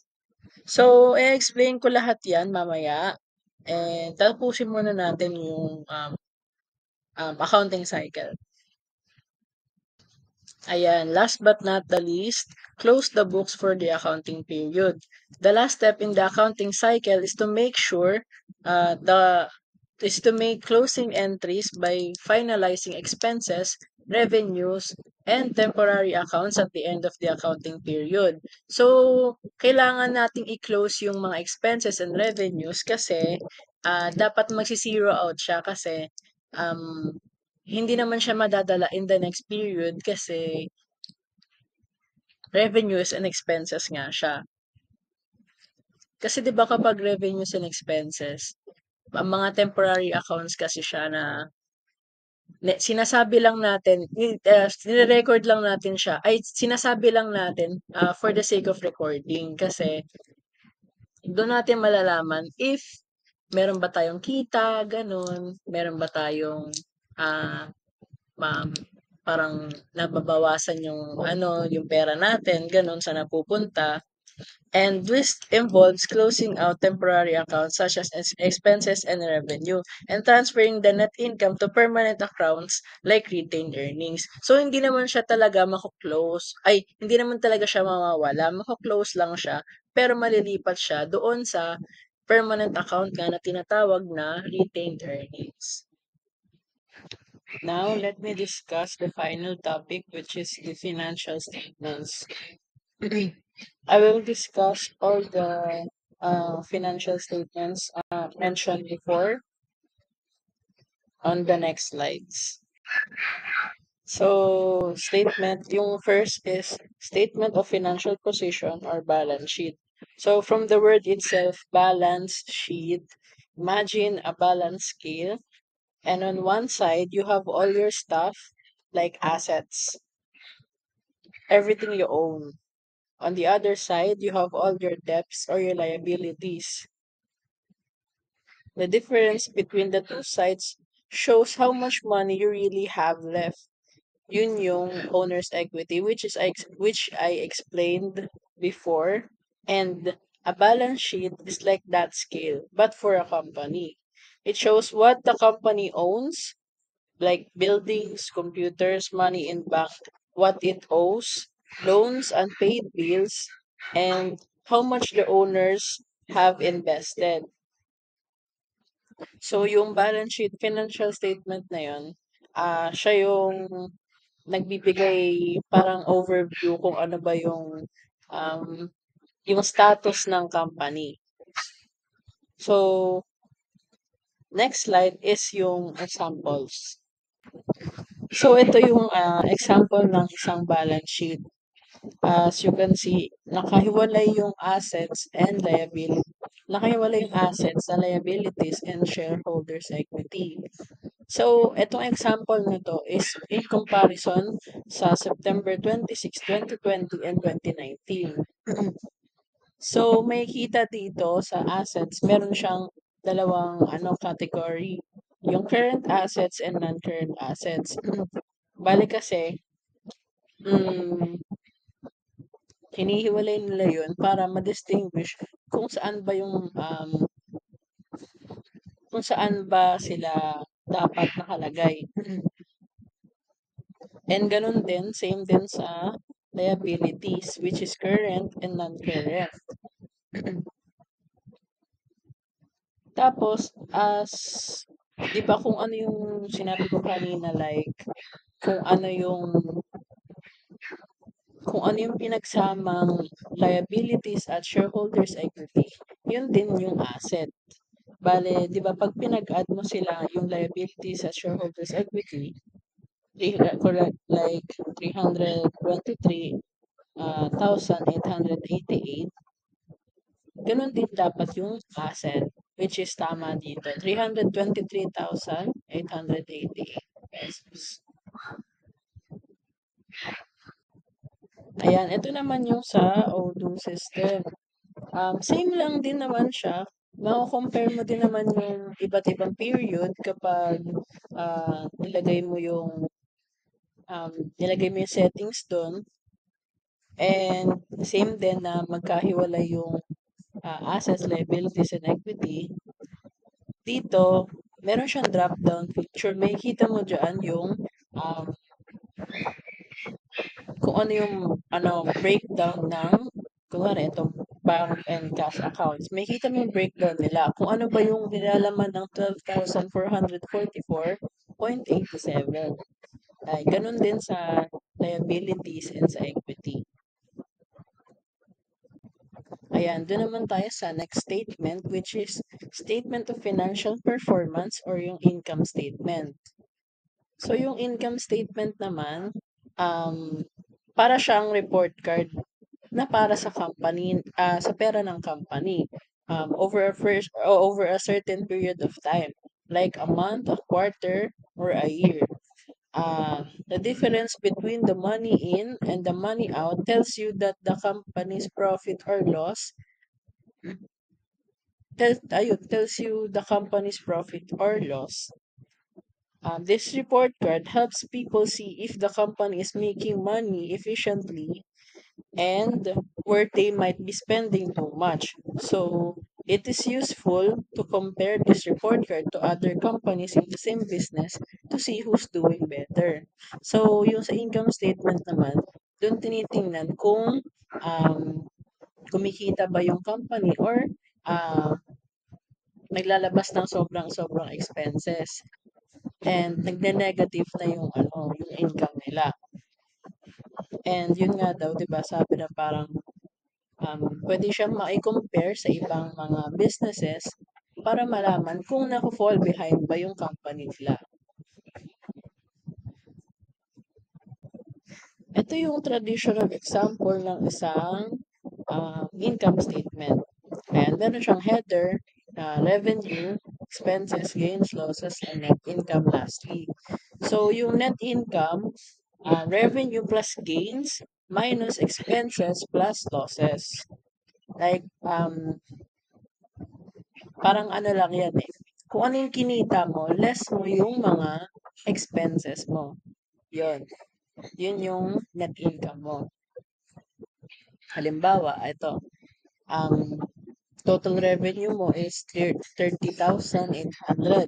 So, i-explain ko lahat yan mamaya. And tapusin muna natin yung accounting cycle. Ayan, last but not the least, close the books for the accounting period. The last step in the accounting cycle is to make sure the is to make closing entries by finalizing expenses, revenues, and temporary accounts at the end of the accounting period. So, kailangan nating i-close yung mga expenses and revenues kasi dapat magsi-zero out siya kasi um, hindi naman siya madadala in the next period kasi revenues and expenses nga siya. Kasi 'di ba kapag revenues and expenses, ang mga temporary accounts kasi siya na sinasabi lang natin, nire-record lang natin siya, ay sinasabi lang natin for the sake of recording kasi doon natin malalaman if meron ba tayong kita, ganun, meron ba tayong ah, ma parang nababawasan yung ano, yung pera natin, ganun, saan napupunta. And this involves closing out temporary accounts such as expenses and revenue and transferring the net income to permanent accounts like retained earnings. So, hindi naman siya talaga mako-close, ay, hindi naman talaga siya mawawala, mako-close lang siya, pero malilipat siya doon sa permanent account nga na tinatawag na retained earnings. Now, let me discuss the final topic, which is the financial statements. I will discuss all the financial statements mentioned before on the next slides. So, yung first is statement of financial position or balance sheet. So, from the word itself, balance sheet, imagine a balance scale. And on one side, you have all your stuff like assets, everything you own. On the other side, you have all your debts or your liabilities. The difference between the two sides shows how much money you really have left. Yun yung owner's equity, which I explained before. And a balance sheet is like that scale, but for a company. It shows what the company owns, like buildings, computers, money in bank, what it owes, loans, unpaid bills, and how much the owners have invested. So, yung balance sheet, financial statement na yun, siya yung nagbibigay parang overview kung ano ba um, yung status ng company. So, next slide is yung examples. So, ito yung example ng isang balance sheet. As you can see, nakahiwalay yung assets and liabilities. Nakahiwalay yung assets, the liabilities, and shareholders' equity. So, itong example na to is in comparison sa September 26, 2020 and 2019. So, may kita dito sa assets, meron siyang dalawang category. Yung current assets and non-current assets. Bali kasi, mm, hinihiwalay nila yun para ma-distinguish kung saan ba kung saan ba sila dapat nakalagay. And ganun din, same din sa liabilities, which is current and non-current. Tapos, di ba kung ano yung sinabi ko kanina, like, kung ano yung pinagsamang liabilities at shareholders equity, yun din yung asset. Bale, di ba pag pinag-add mo sila yung liabilities at shareholders equity, correct, like 323,888, ganun din dapat yung asset, which is tama dito, 323,888 pesos. Ayan, ito naman yung sa Odoo system. Same lang din naman siya. mako-compare mo din naman yung iba't ibang period kapag, nilagay mo yung settings dun and same din na magkahiwalay yung, assets, liabilities, and equity. Dito, meron siyang drop-down feature. Makikita mo diyan yung, um, kung ano yung breakdown ng kunwari itong bank and cash accounts. Makikita mo yung breakdown nila kung ano ba yung nilalaman ng 12,444.87. Ay ganun din sa liabilities and sa equity. Ayan, doon naman tayo sa next statement which is statement of financial performance or yung income statement. So yung income statement naman, um, para siyang report card na para sa company, sa pera ng company, over a certain period of time, like a month, a quarter, or a year. The difference between the money in and the money out tells you that the company's profit or loss tells you the company's profit or loss. This report card helps people see if the company is making money efficiently and where they might be spending too much. So it is useful to compare this report card to other companies in the same business to see who's doing better. So yung sa income statement naman, doon tinitingnan kung kumikita ba yung company or uh, naglalabas ng sobrang-sobrang expenses and nagne-negative na yung income nila. And yun nga daw, 'di ba, sabi na parang pwede siyang mai-compare sa ibang mga businesses para malaman kung naku-fall behind ba yung company nila. Ito yung traditional example ng isang income statement. Ayan, meron siyang header, revenue, expenses, gains, losses, and net income lastly. So, yung net income, revenue plus gains minus expenses plus losses. Like, parang ano lang yan eh. Kung ano yung kinita mo, less mo yung mga expenses mo. Yun. Yun yung net income mo. Halimbawa, ito, ang total revenue mo is 30,800.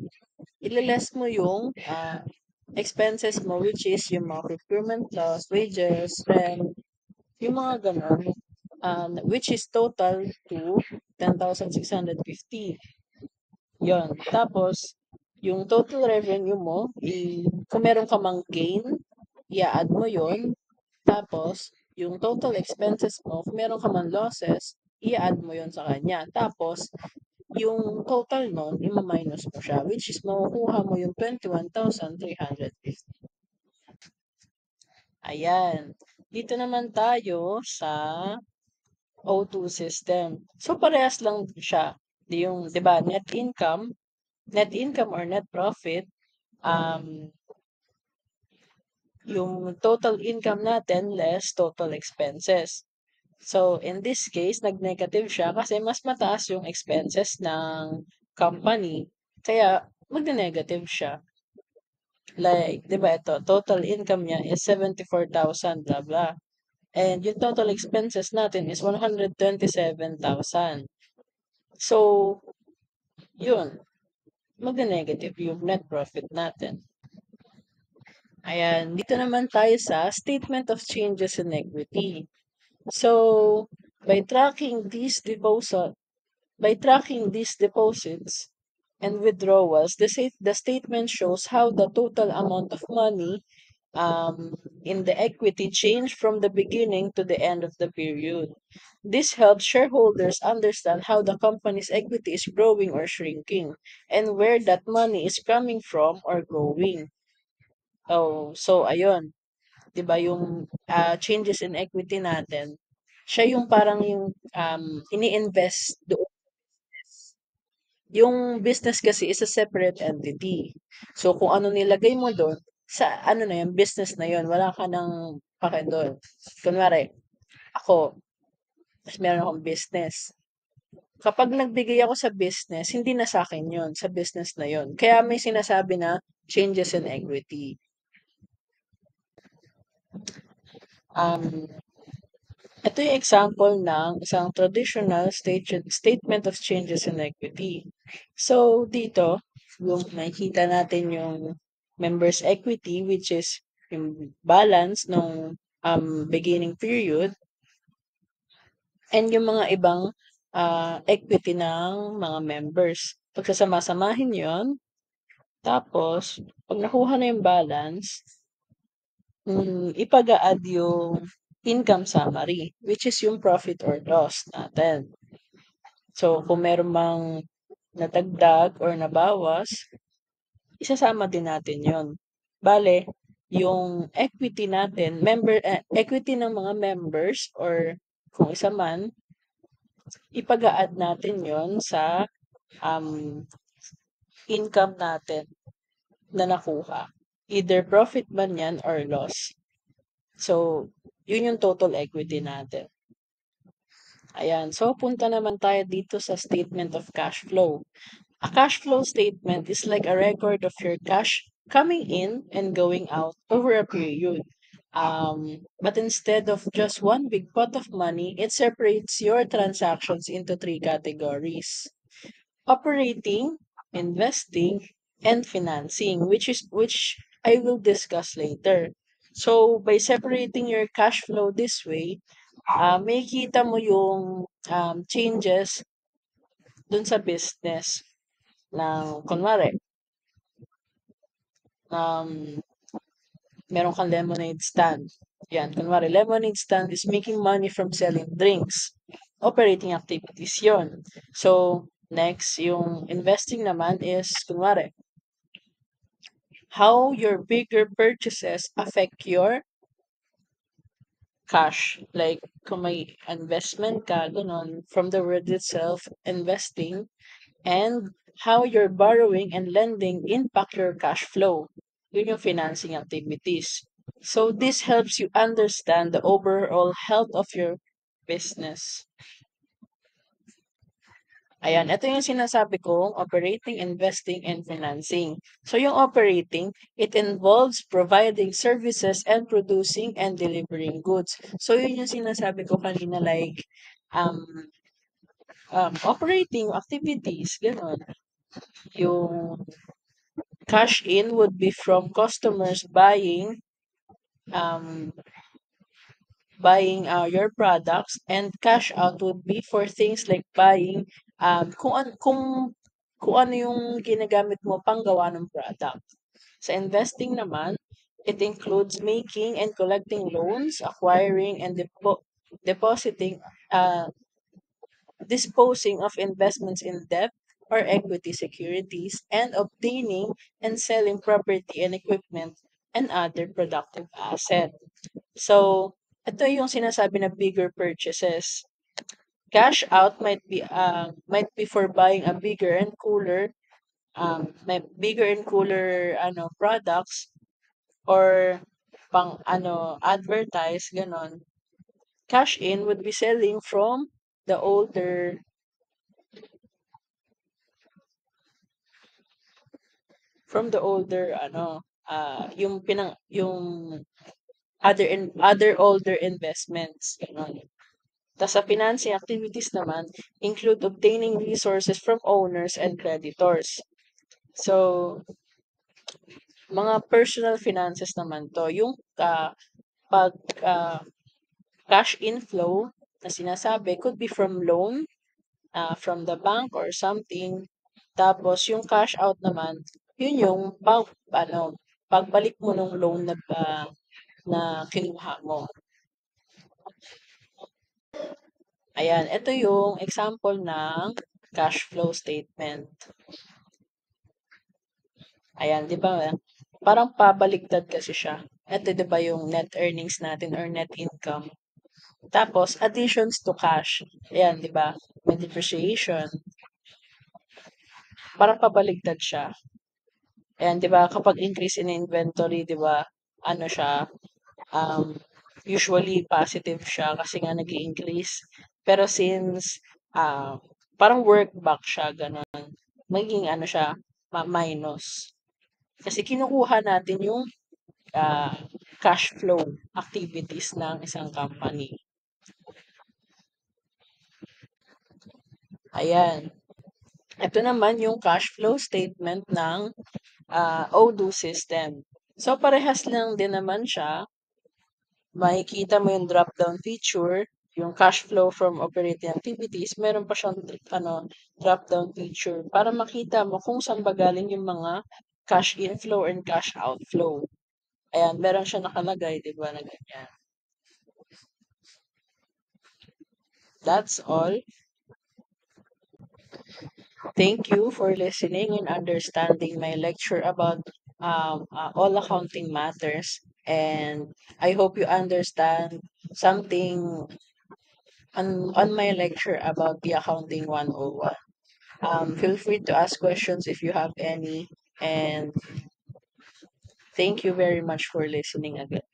Ililess mo yung expenses mo which is yung mga procurement costs, wages, rent, yung mga ganon, which is total to 10,650. Yon. Tapos, yung total revenue mo, kung meron ka mang gain, i-add mo yon. Tapos, yung total expenses mo, kung meron ka mang losses, i-add mo yon sa kanya. Tapos, yung total nun, ima-minus mo siya, which is makukuha mo yung 21,350. Ayan. Dito naman tayo sa O2 system. So, parehas lang siya. Yung, di ba, net income or net profit, um, yung total income natin less total expenses. So, in this case, nag-negative siya kasi mas mataas yung expenses ng company. Kaya, magne-negative siya. Like, di ba ito, total income niya is 74,000, blah, blah. And yung total expenses natin is 127,000. So, yun, magne-negative yung net profit natin. Ayan, dito naman tayo sa statement of changes in equity. So, by tracking these deposits and withdrawals, the statement shows how the total amount of money in the equity changed from the beginning to the end of the period. This helps shareholders understand how the company's equity is growing or shrinking and where that money is coming from or going. Oh, so ayun, 'di ba yung changes in equity natin, siya yung parang yung ini-invest doon. Yung business kasi is a separate entity. So kung ano nilagay mo doon, sa ano na yun, business na yun, wala ka nang pake doon. Kunwari, ako, mas meron akong business. Kapag nagbigay ako sa business, hindi na sa akin yun, sa business na yun. Kaya may sinasabi na changes in equity. Um, Ito yung example ng isang traditional statement of changes in equity. So, dito, yung nakikita natin yung members' equity, which is yung balance nung beginning period, and yung mga ibang equity ng mga members. Pagsasama-samahin yon, tapos, pag nakuha na yung balance, ipag-a-add yung income summary, which is yung profit or loss natin. So, kung meron mang nadagdag or nabawas, isasama din natin yon. Bale, yung equity natin, equity ng mga members or kung isa man, ipag-a-add natin yon sa um, income natin na nakuha. Either profit man yan or loss. So, yun yung total equity natin. Ayan. So, punta naman tayo dito sa statement of cash flow. A cash flow statement is like a record of your cash coming in and going out over a period. But instead of just one big pot of money, it separates your transactions into three categories: operating, investing, and financing, which I will discuss later. So by separating your cash flow this way, may kita mo yung changes dun sa business ng kunwari, um, meron kang lemonade stand. Yan, kunwari, lemonade stand is making money from selling drinks. Operating activities yon. So, next, yung investing naman is, kunwari, how your bigger purchases affect your cash. Like, kung may investment ka, ganun, from the word itself, investing, and how your borrowing and lending impact your cash flow. Yun yung financing activities. So this helps you understand the overall health of your business. Ayan, ito yung sinasabi kong operating, investing, and financing. So yung operating, it involves providing services and producing and delivering goods. So yun yung sinasabi ko kanina, like um, operating activities, gano'n. Yung cash in would be from customers um, buying your products, and cash out would be for things like buying kung ano yung ginagamit mo panggawa ng product. Sa investing naman, it includes making and collecting loans, acquiring and depositing disposing of investments in debt or equity securities, and obtaining and selling property and equipment and other productive asset. So, ito yung sinasabi na bigger purchases. Cash out might be for buying a bigger and cooler products, or pang advertise ganon. Cash in would be selling from the older yung other older investments, gano'n. Tas sa financing activities naman, include obtaining resources from owners and creditors. So, mga personal finances naman 'to, yung pag ah, cash inflow na sinasabi could be from loan, from the bank or something. Tapos yung cash out naman, yun yung pagbalik mo nung loan na kinuha mo. Ayan, ito yung example ng cash flow statement. Ayan, 'di ba? Parang pabaliktad kasi siya. Ito 'di ba yung net earnings natin or net income. Tapos additions to cash. Ayan, 'di ba? May depreciation. Parang pabaliktad siya. Ayan, 'di ba? Kapag increase in inventory, 'di ba? Ano siya? Um, Usually positive siya kasi nga nag-increase. Pero since parang workback siya, gano'n. Magiging ano siya, minus. Kasi kinukuha natin yung ah, cash flow activities ng isang company. Ayan. Ito naman yung cash flow statement ng Odoo system. So, parehas lang din naman siya. Makikita mo yung drop-down feature, yung cash flow from operating activities, meron pa siyang ano, drop-down feature para makita mo kung saan ba galing yung mga cash inflow and cash outflow. Ayan, meron siya nakalagay, di ba, na ganyan. That's all. Thank you for listening and understanding my lecture about all accounting matters. And I hope you understand something on my lecture about the Accounting 101. Feel free to ask questions if you have any. And thank you very much for listening again.